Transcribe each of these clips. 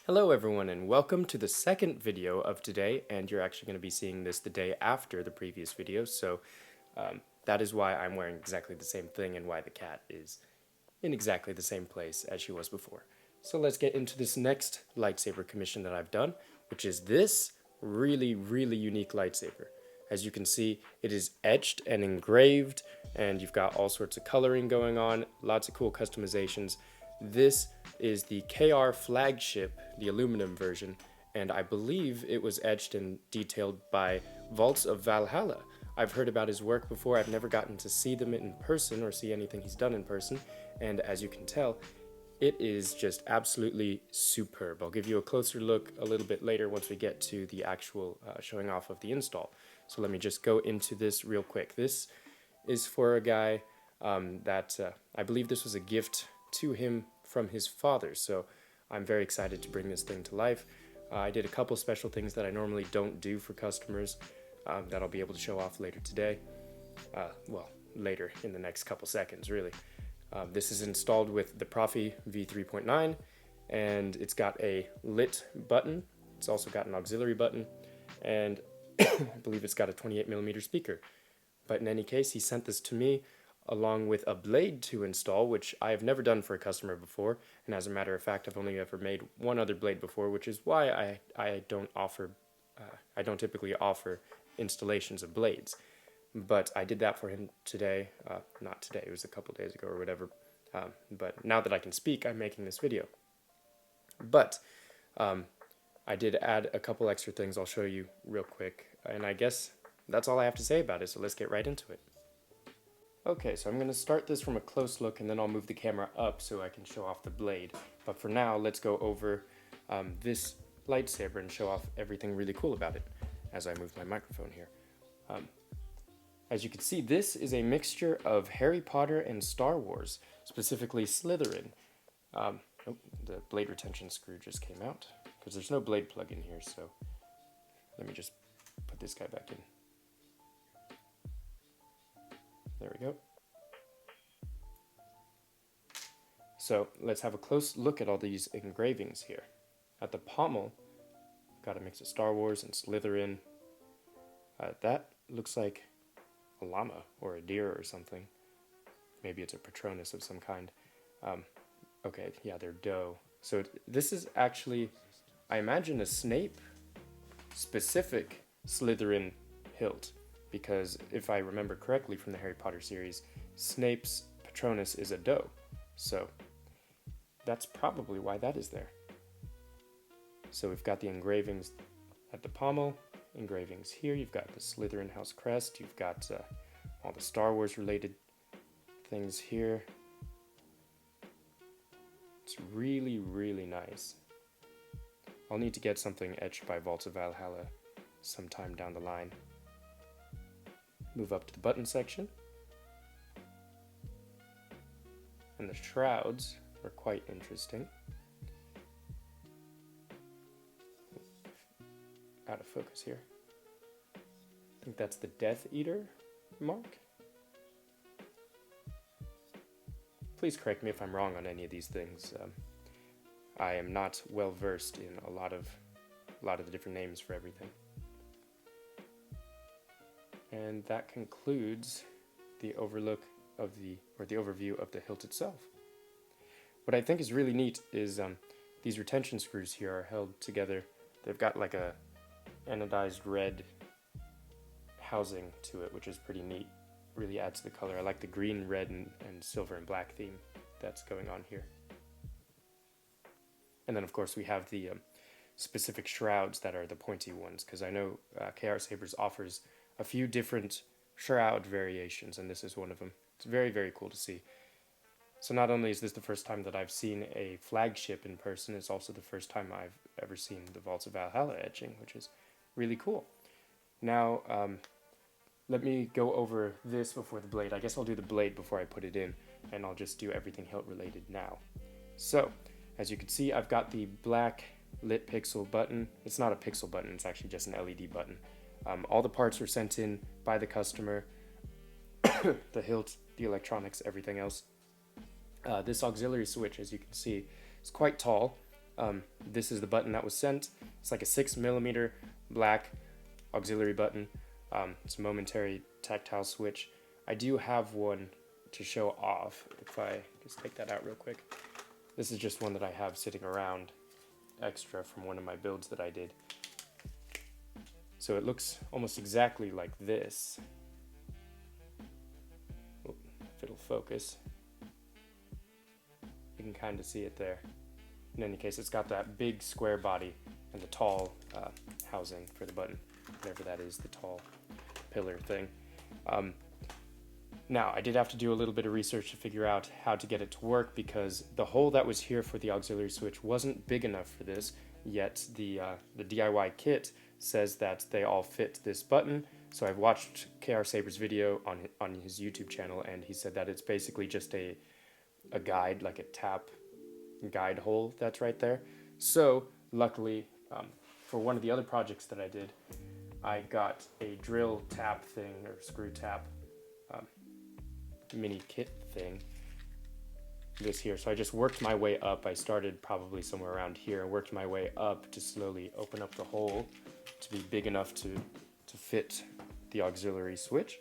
Hello everyone and welcome to the second video of today, and you're actually going to be seeing this the day after the previous video, so that is why I'm wearing exactly the same thing and why the cat is in exactly the same place as she was before. So let's get into this next lightsaber commission that I've done, which is this really unique lightsaber. As you can see, it is etched and engraved, and you've got all sorts of coloring going on, lots of cool customizations. This is the KR Flagship, the aluminum version, and I believe it was etched and detailed by Vaults of Valhalla. I've heard about his work before. I've never gotten to see them in person or see anything he's done in person, and as you can tell, it is just absolutely superb. I'll give you a closer look a little bit later once we get to the actual showing off of the install. So let me just go into this real quick. This is for a guy that I believe this was a gift to him from his father, so I'm very excited to bring this thing to life. I did a couple special things that I normally don't do for customers that I'll be able to show off later today. Well, later in the next couple seconds, really. This is installed with the Proffie v3.9, and it's got a lit button. It's also got an auxiliary button, and I believe it's got a 28mm speaker. But in any case, he sent this to me along with a blade to install, which I have never done for a customer before, and as a matter of fact, I've only ever made one other blade before, which is why I don't typically offer installations of blades. But I did that for him today, not today, it was a couple days ago or whatever, but now that I can speak, I'm making this video. But I did add a couple extra things I'll show you real quick, and I guess that's all I have to say about it, so let's get right into it. Okay, so I'm going to start this from a close look, and then I'll move the camera up so I can show off the blade. But for now, let's go over this lightsaber and show off everything really cool about it as I move my microphone here. As you can see, this is a mixture of Harry Potter and Star Wars, specifically Slytherin. Oh, the blade retention screw just came out, because there's no blade plug in here, so let me just put this guy back in. There we go. So let's have a close look at all these engravings here. At the pommel, got a mix of Star Wars and Slytherin. That looks like a llama or a deer or something. Maybe it's a Patronus of some kind. Okay, yeah, they're doe. So this is actually, I imagine, a Snape specific Slytherin hilt. Because if I remember correctly from the Harry Potter series, Snape's Patronus is a doe. So that's probably why that is there. So we've got the engravings at the pommel, engravings here. You've got the Slytherin house crest. You've got all the Star Wars related things here. It's really nice. I'll need to get something etched by Vaults of Valhalla sometime down the line. Move up to the button section. And the shrouds are quite interesting. Out of focus here. I think that's the Death Eater mark. Please correct me if I'm wrong on any of these things. I am not well versed in a lot of the different names for everything. And that concludes the overview of the hilt itself. What I think is really neat is these retention screws here are held together. They've got like a anodized red housing to it, which is pretty neat. Really adds to the color. I like the green, red, and silver and black theme that's going on here. And then of course we have the specific shrouds that are the pointy ones, because I know KR Sabers offers a few different shroud variations, and this is one of them. It's very cool to see. So not only is this the first time that I've seen a flagship in person, it's also the first time I've ever seen the Vaults of Valhalla etching, which is really cool. Now, let me go over this before the blade. I guess I'll do the blade before I put it in, and I'll just do everything hilt related now. So, as you can see, I've got the black lit pixel button. It's not a pixel button, it's actually just an LED button. All the parts were sent in by the customer, the hilt, the electronics, everything else. This auxiliary switch, as you can see, is quite tall. This is the button that was sent. It's like a 6mm black auxiliary button. It's a momentary tactile switch. I do have one to show off. If I just take that out real quick. This is just one that I have sitting around extra from one of my builds that I did. So it looks almost exactly like this. If it'll focus. You can kind of see it there. In any case, it's got that big square body and the tall housing for the button, whatever that is, the tall pillar thing. Now, I did have to do a little bit of research to figure out how to get it to work, because the hole that was here for the auxiliary switch wasn't big enough for this, yet the DIY kit says that they all fit this button. So I've watched KR Saber's video on his YouTube channel, and he said that it's basically just a guide, like a tap guide hole that's right there. So luckily, for one of the other projects that I did, I got a drill tap thing, or screw tap mini kit thing, this here. So I just worked my way up. I started probably somewhere around here and worked my way up to slowly open up the hole to be big enough to fit the auxiliary switch.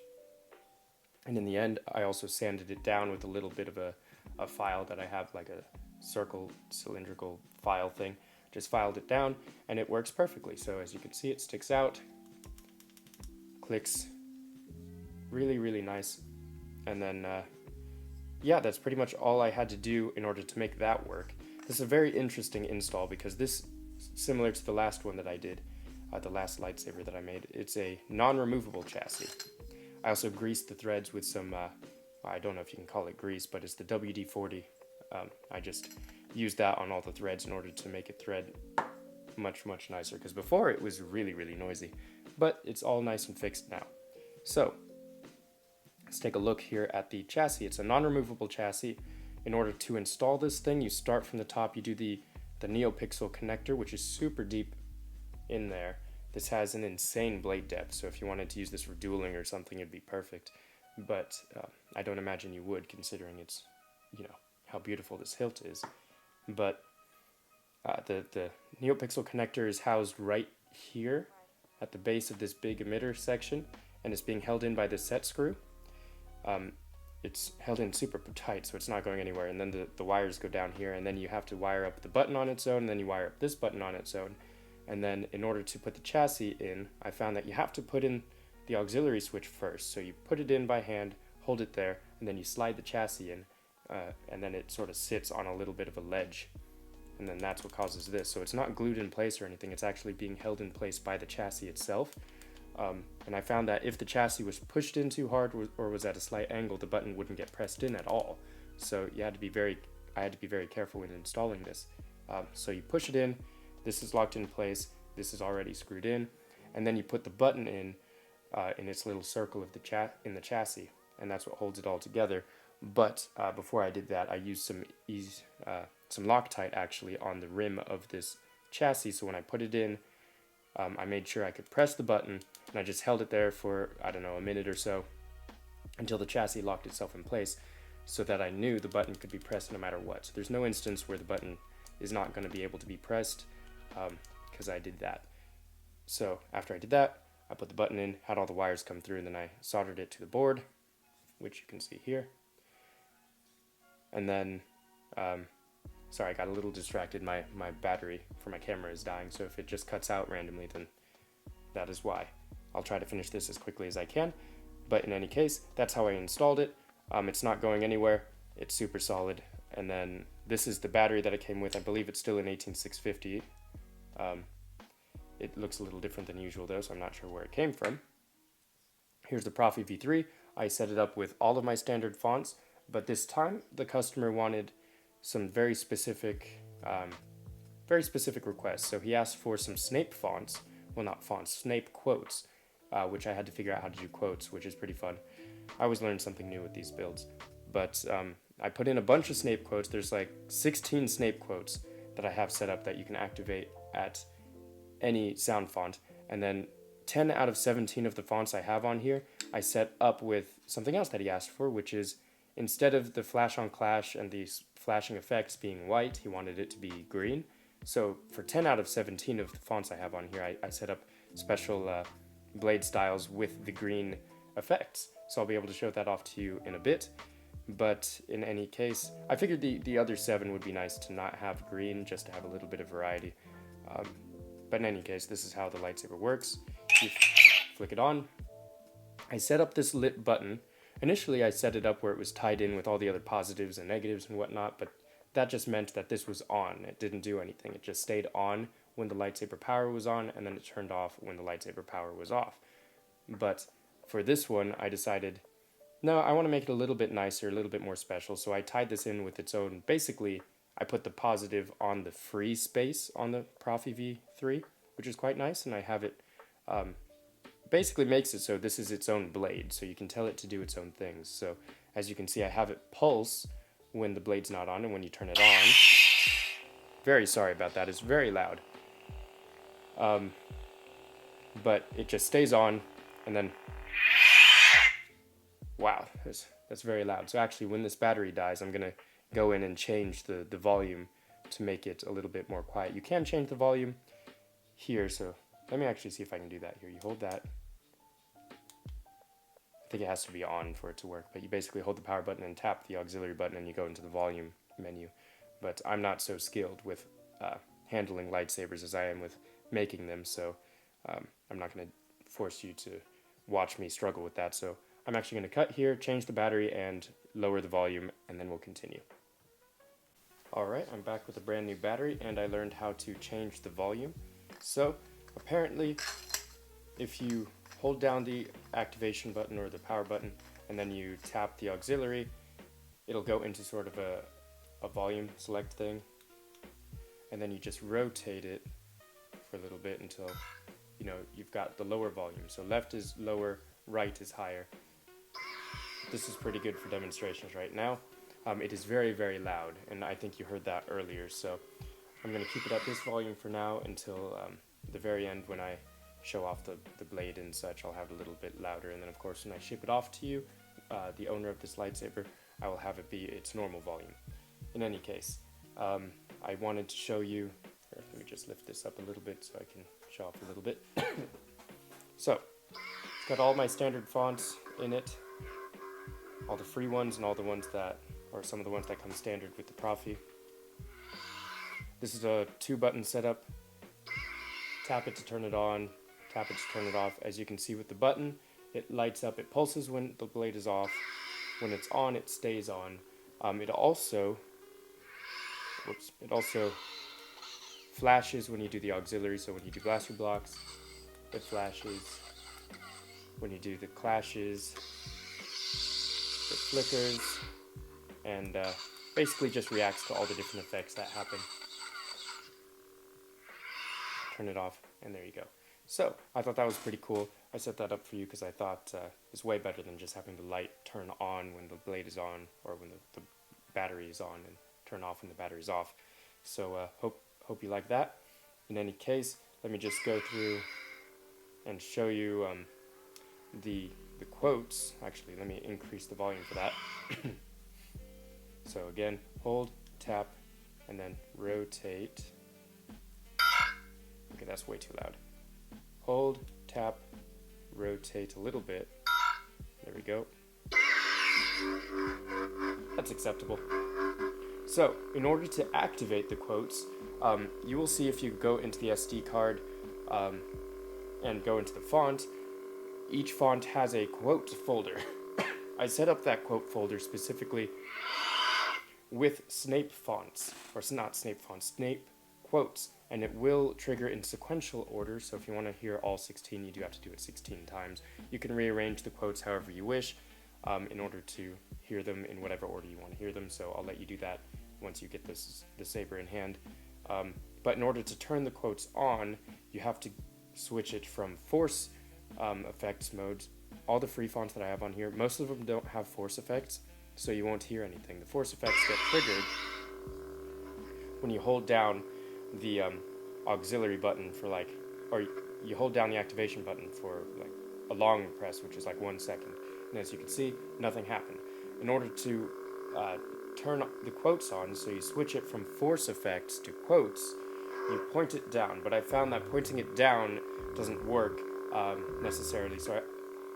And in the end, I also sanded it down with a little bit of a file that I have, like a circle cylindrical file thing. Just filed it down and it works perfectly. So as you can see, it sticks out, clicks really, really nice. And then, yeah, that's pretty much all I had to do in order to make that work. This is a very interesting install, because this, similar to the last one that I did, the last lightsaber that I made, it's a non-removable chassis. I also greased the threads with some, I don't know if you can call it grease, but it's the WD-40. I just used that on all the threads in order to make it thread much, much nicer, because before it was really, really noisy. But it's all nice and fixed now. So, let's take a look here at the chassis. It's a non-removable chassis. In order to install this thing, you start from the top. You do the NeoPixel connector, which is super deep in there. This has an insane blade depth, so if you wanted to use this for dueling or something, it'd be perfect. But I don't imagine you would, considering it's, how beautiful this hilt is. But the NeoPixel connector is housed right here at the base of this big emitter section, and it's being held in by this set screw. It's held in super tight, so it's not going anywhere, and then the wires go down here, and then you have to wire up the button on its own, and then you wire up this button on its own. And then in order to put the chassis in, I found that you have to put in the auxiliary switch first. So you put it in by hand, hold it there, and then you slide the chassis in, and then it sort of sits on a little bit of a ledge. And then that's what causes this. So it's not glued in place or anything, it's actually being held in place by the chassis itself. And I found that if the chassis was pushed in too hard or was at a slight angle, the button wouldn't get pressed in at all. So I had to be very careful when installing this. So you push it in, this is locked in place, this is already screwed in, and then you put the button in its little circle of the chassis, and that's what holds it all together. But before I did that, I used some Loctite actually on the rim of this chassis, so when I put it in, I made sure I could press the button, and I just held it there for, I don't know, a minute or so until the chassis locked itself in place, so that I knew the button could be pressed no matter what. So there's no instance where the button is not going to be able to be pressed, because I did that. So after I did that, I put the button in, had all the wires come through, and then I soldered it to the board, which you can see here. And then, sorry, I got a little distracted. My battery for my camera is dying, so if it just cuts out randomly, then that is why. I'll try to finish this as quickly as I can, but in any case, that's how I installed it. It's not going anywhere. It's super solid. And then this is the battery that it came with. I believe it's still an 18650. It looks a little different than usual though, so I'm not sure where it came from. Here's the Proffie V3. I set it up with all of my standard fonts, but this time the customer wanted some very specific requests. So he asked for some Snape fonts, well not fonts, Snape quotes, which I had to figure out how to do quotes, which is pretty fun. I always learn something new with these builds. But I put in a bunch of Snape quotes. There's like 16 Snape quotes that I have set up that you can activate at any sound font. And then 10 out of 17 of the fonts I have on here, I set up with something else that he asked for, which is instead of the flash on clash and these flashing effects being white, he wanted it to be green. So for 10 out of 17 of the fonts I have on here, I set up special blade styles with the green effects. So I'll be able to show that off to you in a bit. But in any case, I figured the other 7 would be nice to not have green, just to have a little bit of variety. But in any case, this is how the lightsaber works. You flick it on. I set up this lit button. Initially, I set it up where it was tied in with all the other positives and negatives and whatnot, but that just meant that this was on. It didn't do anything. It just stayed on when the lightsaber power was on, and then it turned off when the lightsaber power was off. But for this one, I decided, no, I want to make it a little bit nicer, a little bit more special, so I tied this in with its own. Basically, I put the positive on the free space on the Proffie V3, which is quite nice, and I have it, basically makes it so this is its own blade, so you can tell it to do its own things. So as you can see, I have it pulse when the blade's not on, and when you turn it on, very sorry about that, it's very loud. But it just stays on, and then, wow, that's very loud. So actually, when this battery dies, I'm gonna go in and change the volume to make it a little bit more quiet. You can change the volume here, so let me actually see if I can do that here. You hold that. I think it has to be on for it to work, but you basically hold the power button and tap the auxiliary button and you go into the volume menu. But I'm not so skilled with handling lightsabers as I am with making them, so I'm not going to force you to watch me struggle with that. So I'm actually going to cut here, change the battery, and lower the volume, and then we'll continue. Alright, I'm back with a brand new battery, and I learned how to change the volume. So apparently, if you hold down the activation button or the power button, and then you tap the auxiliary, it'll go into sort of a volume select thing, and then you just rotate it for a little bit until you've got the lower volume. So left is lower, right is higher. This is pretty good for demonstrations right now. It is very, very loud, and I think you heard that earlier, so I'm going to keep it at this volume for now until the very end when I show off the blade and such. I'll have it a little bit louder, and then of course when I ship it off to you, the owner of this lightsaber, I will have it be its normal volume. In any case, I wanted to show you, let me just lift this up a little bit so I can show off a little bit. So, it's got all my standard fonts in it, all the free ones and all the ones that, or some of the ones that come standard with the Proffie. This is a 2-button setup. Tap it to turn it on, tap it to turn it off. As you can see with the button, it lights up, it pulses when the blade is off. When it's on, it stays on. It also flashes when you do the auxiliary, so when you do blaster blocks, it flashes. When you do the clashes, it flickers, and basically just reacts to all the different effects that happen. Turn it off, and there you go. So, I thought that was pretty cool. I set that up for you because I thought it's way better than just having the light turn on when the blade is on, or when the battery is on, and turn off when the battery is off. So, hope you like that. In any case, let me just go through and show you the quotes. Actually, let me increase the volume for that. So again, hold, tap, and then rotate. Okay, that's way too loud. Hold, tap, rotate a little bit. There we go. That's acceptable. So, in order to activate the quotes, you will see if you go into the SD card and go into the font, each font has a quote folder. I set up that quote folder specifically with Snape fonts, or not Snape fonts, Snape quotes, and it will trigger in sequential order, so if you want to hear all 16, you do have to do it 16 times. You can rearrange the quotes however you wish in order to hear them in whatever order you want to hear them, so I'll let you do that once you get the saber in hand. But in order to turn the quotes on, you have to switch it from force effects modes. All the free fonts that I have on here, most of them don't have force effects, so you won't hear anything. The force effects get triggered when you hold down the auxiliary button for or you hold down the activation button for a long press, which is 1 second. And as you can see, nothing happened. In order to turn the quotes on, so you switch it from force effects to quotes, you point it down, but I found that pointing it down doesn't work necessarily, so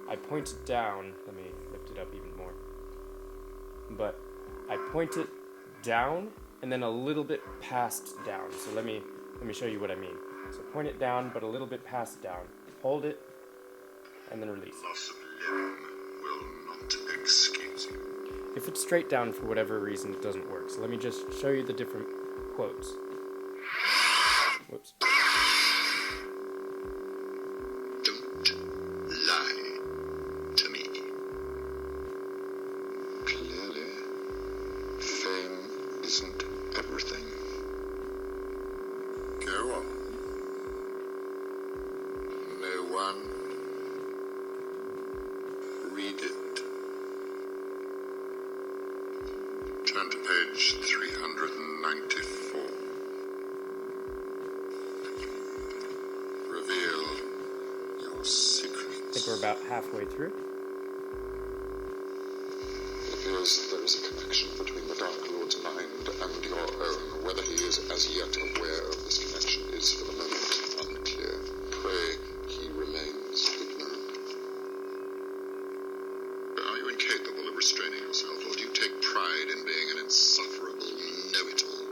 I point it down. Let me lift it up even more. But I point it down and then a little bit past down. So let me show you what I mean. So point it down, but a little bit past down. Hold it, and then release. Loss of limb will not excuse you. If it's straight down for whatever reason, it doesn't work. So let me just show you the different quotes. Whoops. Don't lie to me. Clearly, fame isn't everything. Go on. No one. Read it. Turn to page 394. Reveal your secrets. I think we're about halfway through. It appears that there is a connection between the Dark Lord's mind and your own. Whether he is as yet aware of this connection is for the moment unclear. Pray he remains ignorant. Are you incapable of restraining yourself, or do you take pride in being an insufferable know-it-all?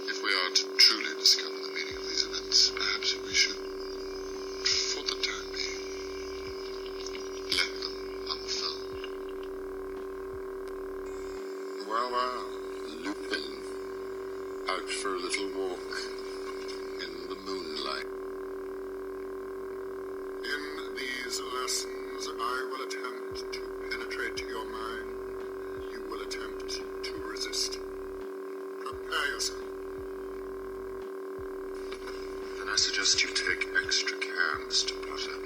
If we are to truly discover the meaning of these events, perhaps we should, for the time being, let them unfold. Well, Lupin, out for a little walk in the moonlight. In these lessons, I will attempt to penetrate your mind. You will attempt to resist. Prepare yourself. Then I suggest you take extra care, Mr. Potter.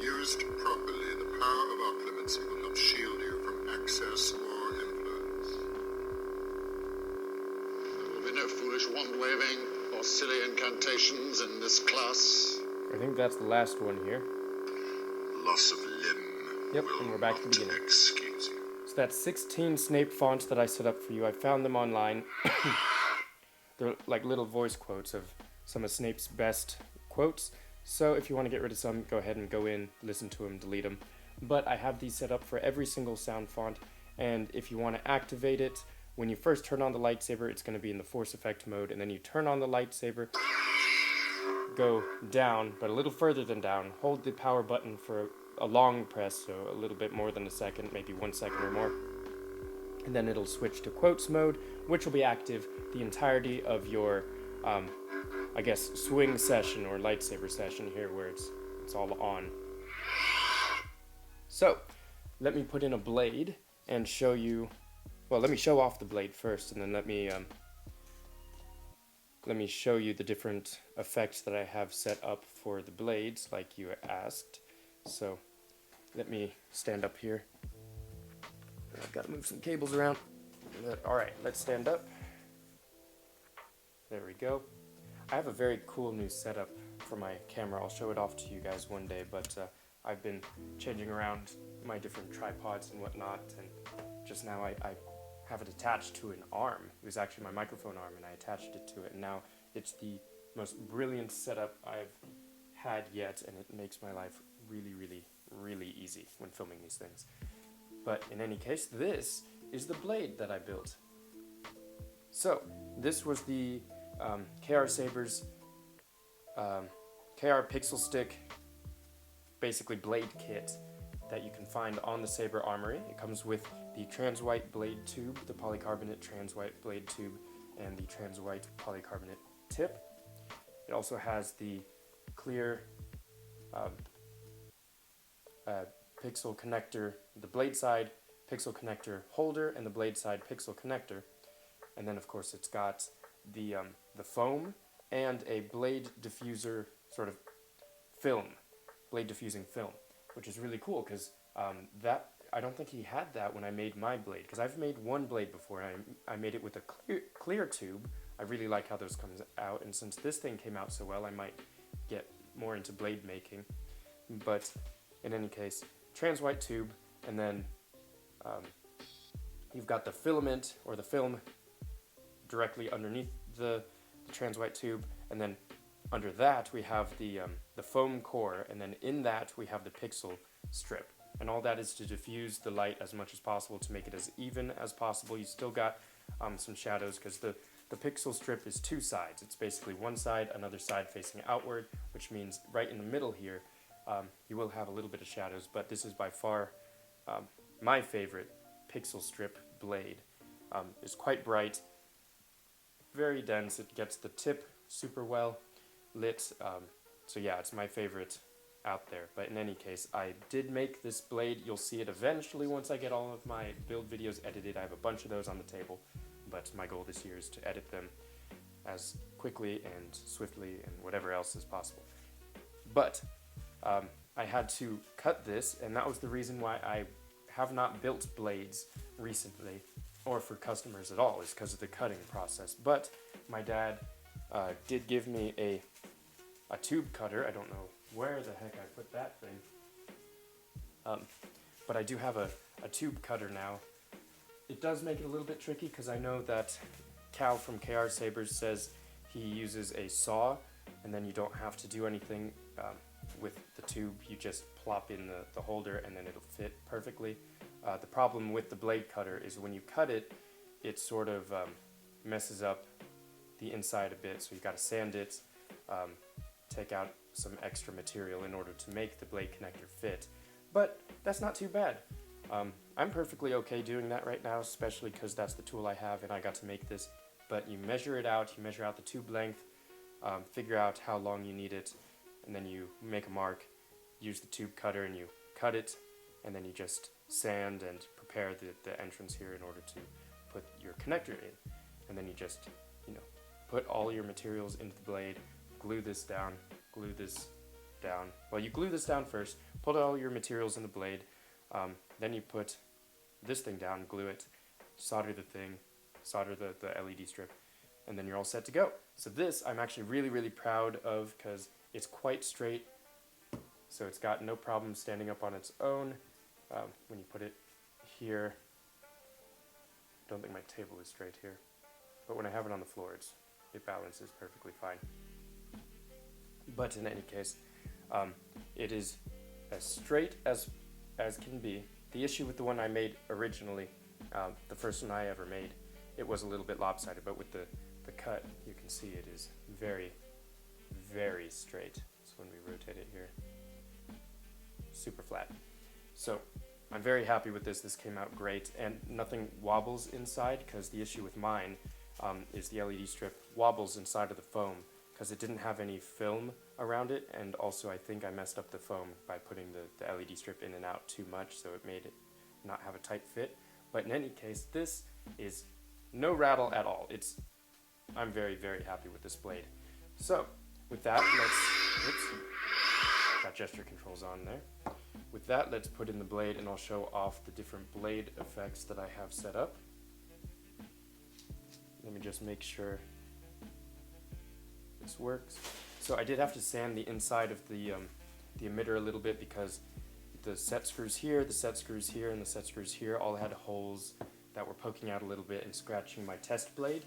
Used properly, the power of our clemency will help shield you from access or influence. There will be no foolish wand-waving or silly incantations in this class. I think that's the last one here. Loss of limb. Yep, and we're back to the beginning. Excuse you. So that's 16 Snape fonts that I set up for you. I found them online. They're like little voice quotes of some of Snape's best quotes. So if you want to get rid of some, go ahead and go in, listen to them, delete them. But I have these set up for every single sound font. And if you want to activate it, when you first turn on the lightsaber, it's going to be in the force effect mode. And then you turn on the lightsaber, go down, but a little further than down. Hold the power button for a long press, so a little bit more than a second, maybe 1 second or more. And then it'll switch to quotes mode, which will be active the entirety of your, I guess, swing session or lightsaber session here, where it's all on. So, let me put in a blade and show you. Well, let me show off the blade first, and then let me show you the different effects that I have set up for the blades, like you asked. So, let me stand up here. I've got to move some cables around. Alright, let's stand up. There we go. I have a very cool new setup for my camera. I'll show it off to you guys one day, but I've been changing around my different tripods and whatnot, and just now I have it attached to an arm. It was actually my microphone arm, and I attached it to it, and now it's the most brilliant setup I've had yet, and it makes my life really, really, really easy when filming these things. But in any case, this is the blade that I built. So, this was the KR Saber's KR Pixel Stick, basically blade kit that you can find on the Saber Armory. It comes with the trans-white blade tube, the polycarbonate trans-white blade tube, and the trans-white polycarbonate tip. It also has the clear pixel connector, the blade side pixel connector holder, and the blade side pixel connector. And then of course it's got the foam and a blade diffuser sort of film, blade diffusing film, which is really cool because that I don't think he had that when I made my blade, because I've made one blade before. I made it with a clear tube. I really like how those come out, and since this thing came out so well, I might get more into blade making. But in any case, trans-white tube, and then you've got the filament or the film directly underneath the trans white tube, and then under that we have the foam core, and then in that we have the pixel strip. And all that is to diffuse the light as much as possible to make it as even as possible. You still got some shadows because the pixel strip is two sides. It's basically one side, another side facing outward, which means right in the middle here you will have a little bit of shadows, but this is by far my favorite pixel strip blade. It's quite bright, very dense, it gets the tip super well lit, so yeah, it's my favorite out there. But in any case, I did make this blade. You'll see it eventually once I get all of my build videos edited. I have a bunch of those on the table, but my goal this year is to edit them as quickly and swiftly and whatever else is possible. But I had to cut this, and that was the reason why I have not built blades recently, or for customers at all, is because of the cutting process. But my dad did give me a tube cutter. I don't know where the heck I put that thing. But I do have a tube cutter now. It does make it a little bit tricky because I know that Cal from KR Sabers says he uses a saw, and then you don't have to do anything with the tube. You just plop in the holder and then it'll fit perfectly. The problem with the blade cutter is when you cut it, it sort of messes up the inside a bit, so you got to sand it, take out some extra material in order to make the blade connector fit. But that's not too bad. I'm perfectly okay doing that right now, especially because that's the tool I have and I got to make this. But you measure it out, you measure out the tube length, figure out how long you need it, and then you make a mark, use the tube cutter and you cut it, and then you just sand and prepare the entrance here in order to put your connector in. And then you just, put all your materials into the blade, glue this down, glue this down. Well, you glue this down first, put all your materials in the blade, then you put this thing down, glue it, solder the thing, solder the LED strip, and then you're all set to go. So this I'm actually really, really proud of because it's quite straight, so it's got no problem standing up on its own. When you put it here, I don't think my table is straight here, but when I have it on the floor, it balances perfectly fine. But in any case, it is as straight as can be. The issue with the one I made originally, the first one I ever made, it was a little bit lopsided, but with the cut, you can see it is very, very straight. So when we rotate it here, super flat. So I'm very happy with this. This came out great, and nothing wobbles inside, because the issue with mine is the LED strip wobbles inside of the foam because it didn't have any film around it, and also I think I messed up the foam by putting the LED strip in and out too much, so it made it not have a tight fit. But in any case, this is no rattle at all. I'm very, very happy with this blade. So with that, got gesture controls on there. With that, let's put in the blade, and I'll show off the different blade effects that I have set up. Let me just make sure this works. So I did have to sand the inside of the emitter a little bit because the set screws here, the set screws here, and the set screws here all had holes that were poking out a little bit and scratching my test blade.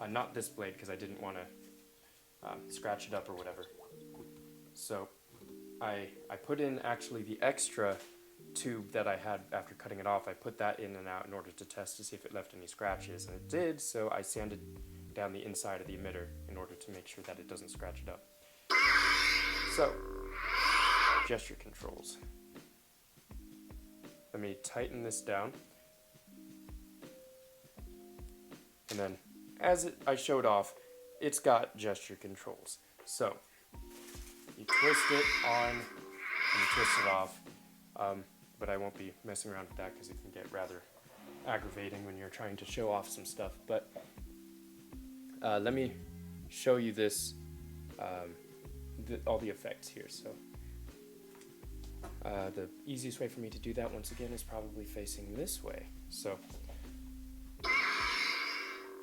Not this blade, because I didn't want to scratch it up or whatever. So I put in actually the extra tube that I had after cutting it off. I put that in and out in order to test to see if it left any scratches, and it did, so I sanded down the inside of the emitter in order to make sure that it doesn't scratch it up. So, gesture controls. Let me tighten this down, and then as I showed off, it's got gesture controls. So you twist it on and you twist it off, but I won't be messing around with that because it can get rather aggravating when you're trying to show off some stuff. But let me show you this, all the effects here. So the easiest way for me to do that once again is probably facing this way. So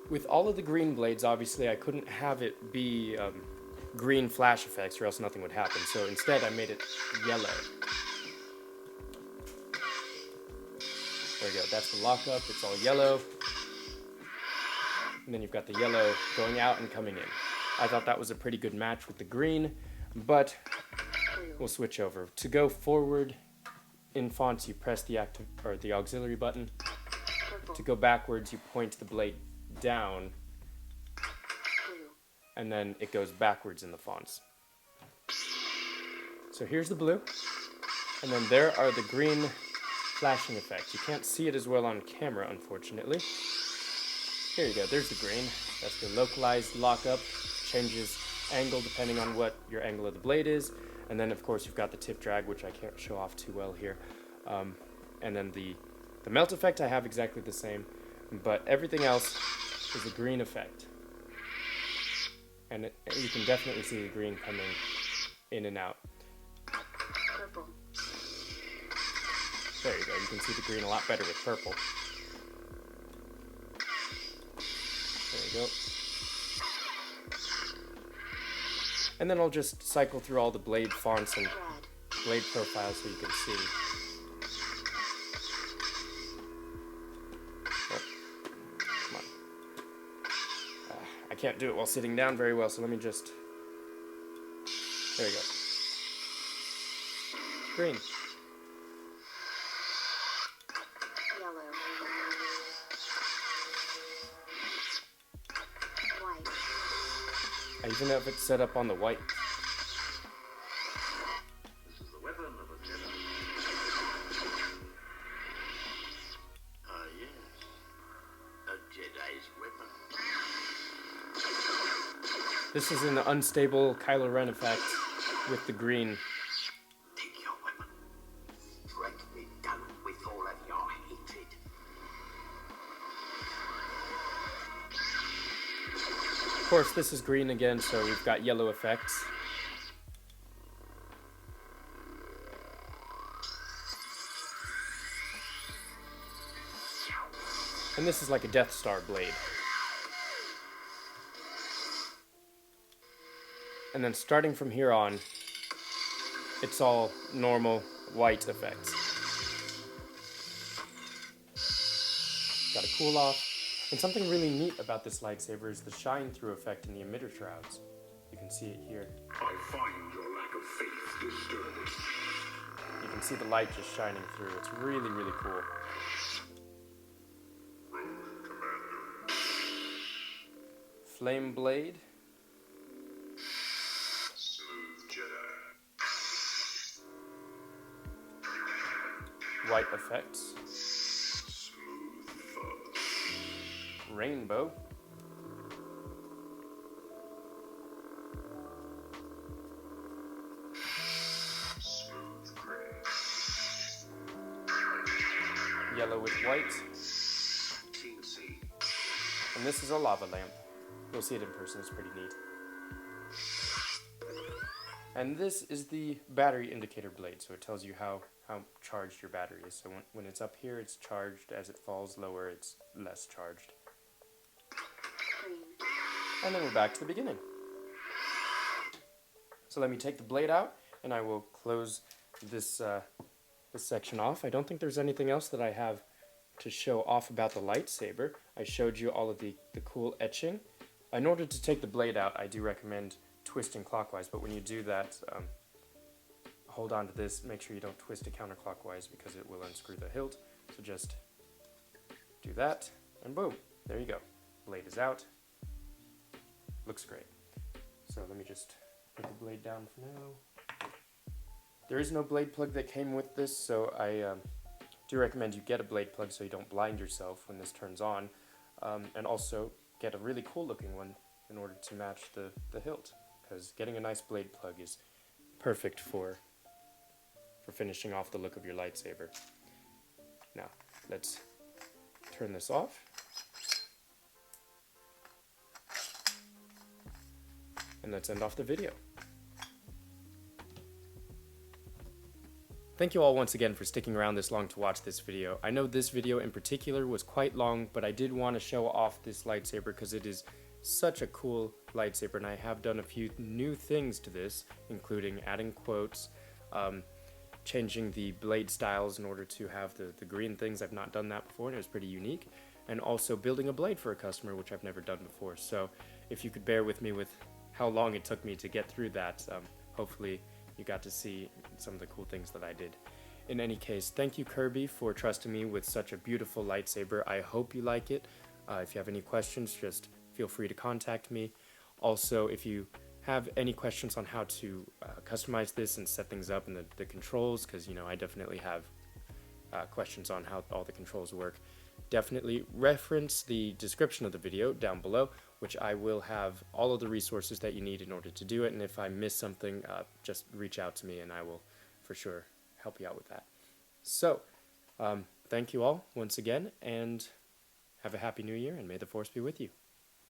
with all of the green blades, obviously I couldn't have it be green flash effects or else nothing would happen. So instead I made it yellow. There we go, that's the lockup, it's all yellow. and then you've got the yellow going out and coming in. I thought that was a pretty good match with the green, but we'll switch over. To go forward in fonts, you press the the auxiliary button. To go backwards, you point the blade down, and then it goes backwards in the fonts. So here's the blue, and then there are the green flashing effects. You can't see it as well on camera, unfortunately. Here you go, there's the green. That's the localized lockup, changes angle depending on what your angle of the blade is. And then of course you've got the tip drag, which I can't show off too well here. And then the melt effect I have exactly the same, but everything else is a green effect. And you can definitely see the green coming in and out. Purple. There you go, you can see the green a lot better with purple. There you go. And then I'll just cycle through all the blade fonts and blade profiles so you can see. Oh, come on. I can't do it while sitting down very well, so let me just... There you go. Green. Yellow. White. I even have it set up on the white. This is the weapon of a Jedi. Ah, yes. A Jedi's weapon. This is an unstable Kylo Ren effect with the green. Take your weapon. Strike me down with all of your hatred. Of course, this is green again, so we've got yellow effects. And this is like a Death Star blade. And then starting from here on, it's all normal white effects. Got a cool off. And something really neat about this lightsaber is the shine through effect in the emitter shrouds. You can see it here. I find your lack of faith disturbing. You can see the light just shining through. It's really, really cool. Flame blade. Smooth Jedi. White effects. Smooth fuzz. Rainbow. Smooth gray. Yellow with white. Teensy. And this is a lava lamp. You'll see it in person, it's pretty neat. And this is the battery indicator blade, so it tells you how charged your battery is. So when it's up here, it's charged. As it falls lower, it's less charged. Green. And then we're back to the beginning. So let me take the blade out, and I will close this section off. I don't think there's anything else that I have to show off about the lightsaber. I showed you all of the cool etching. In order to take the blade out, I do recommend twisting clockwise, but when you do that, hold on to this, make sure you don't twist it counterclockwise because it will unscrew the hilt. So just do that, and boom, there you go. Blade is out. Looks great. So let me just put the blade down for now. There is no blade plug that came with this, so I do recommend you get a blade plug so you don't blind yourself when this turns on, and also get a really cool looking one in order to match the hilt, because getting a nice blade plug is perfect for finishing off the look of your lightsaber. Now, let's turn this off. And let's end off the video. Thank you all once again for sticking around this long to watch this video. I know this video in particular was quite long, but I did want to show off this lightsaber because it is such a cool lightsaber, and I have done a few new things to this, including adding quotes, changing the blade styles in order to have the green things. I've not done that before, and it was pretty unique. and also building a blade for a customer, which I've never done before. So if you could bear with me with how long it took me to get through that, hopefully you got to see some of the cool things that I did. In any case, thank you, Kirby, for trusting me with such a beautiful lightsaber. I hope you like it. If you have any questions, just feel free to contact me. Also, if you have any questions on how to customize this and set things up and the controls, because, you know, I definitely have questions on how all the controls work, definitely reference the description of the video down below, which I will have all of the resources that you need in order to do it. And if I miss something, just reach out to me and I will for sure help you out with that. So, thank you all once again, and have a happy new year, and may the force be with you.